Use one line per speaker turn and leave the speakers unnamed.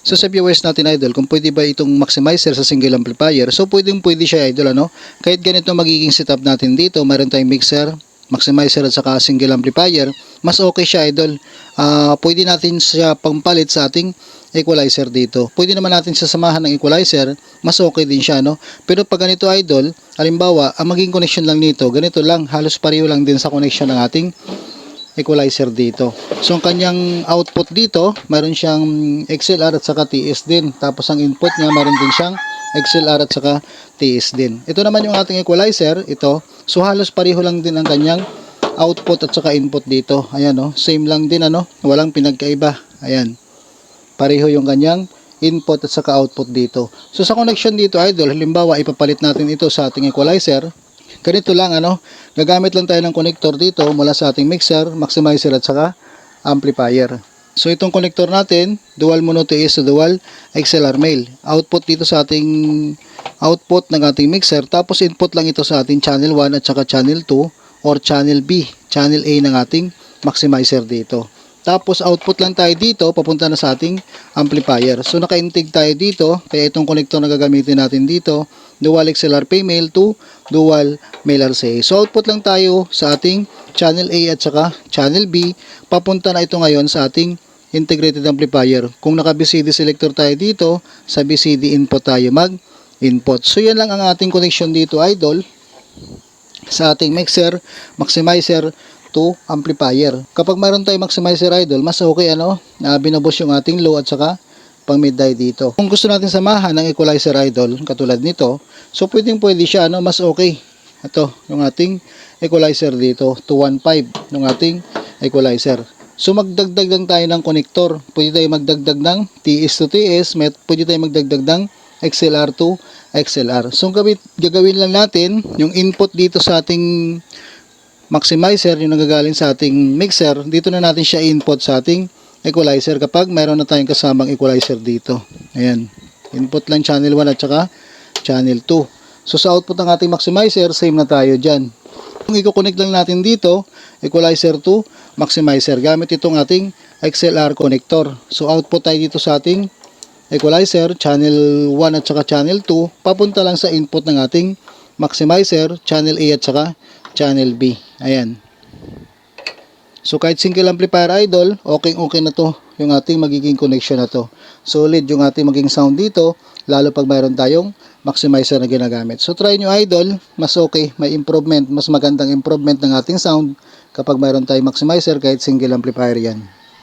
So sa viewers natin idol, kung pwede ba itong maximizer sa single amplifier, so pwede siya idol ano. Kahit ganito magiging setup natin dito, mayroon tayong mixer, maximizer at saka single amplifier, mas okay siya idol. Pwede natin siya pampalit sa ating equalizer dito. Pwede naman natin sasamahan ng equalizer, mas okay din siya no. Pero pag ganito idol, halimbawa, ang maging connection lang nito, ganito lang, halos pareho lang din sa connection ng ating equalizer dito. So ang kanyang output dito, mayroon siyang XLR at saka TS din. Tapos ang input niya, mayroon din siyang XLR at saka TS din. Ito naman yung ating equalizer, ito. So halos pareho lang din ang kanyang output at saka input dito. Ayan oh, same lang din ano, walang pinagkaiba. Ayan. Pareho yung kanyang input at saka output dito. So sa connection dito idol, halimbawa ipapalit natin ito sa ating equalizer. Ganito lang ano, gagamit lang tayo ng connector dito mula sa ating mixer, maximizer at saka amplifier. So itong connector natin, dual mono TS to dual XLR male. Output dito sa ating output ng ating mixer, tapos input lang ito sa ating channel 1 at saka channel 2 or channel B, channel A ng ating maximizer dito. Tapos output lang tayo dito, papunta na sa ating amplifier. So naka-intake tayo dito, kaya itong connector na gagamitin natin dito, dual XLR female to dual male RCA. So output lang tayo sa ating channel A at saka channel B, papunta na ito ngayon sa ating integrated amplifier. Kung naka BCD selector tayo dito, sa BCD input tayo mag-input. So yan lang ang ating connection dito idol, sa ating mixer, maximizer to amplifier. Kapag mayroon tayong maximizer idol, mas okay ano, binubos yung ating low at saka pang mid die dito. Kung gusto natin samahan ng equalizer idol, katulad nito, so pwede siya ano, mas okay. Ito, yung ating equalizer dito, 215 ng ating equalizer. So magdagdag lang tayo ng connector. Pwede tayo magdagdag ng TS to TS, pwede tayo magdagdag ng XLR to XLR. So gagawin lang natin yung input dito sa ating maximizer, yung nagagaling sa ating mixer, dito na natin siya input sa ating equalizer kapag mayroon na tayong kasamang equalizer dito. Ayan. Input lang channel 1 at saka channel 2. So sa output ng ating maximizer, same na tayo dyan. Kung i-connect lang natin dito, equalizer to maximizer, gamit itong ating XLR connector. So output tayo dito sa ating equalizer, channel 1 at saka channel 2, papunta lang sa input ng ating maximizer, channel A at saka channel B. Ayan. So kahit single amplifier idol, okay na to yung ating magiging connection na to. Solid yung ating magiging sound dito, lalo pag mayroon tayong maximizer na ginagamit. So try nyo idol, mas okay, may improvement, mas magandang improvement ng ating sound kapag mayroon tayong maximizer kahit single amplifier yan.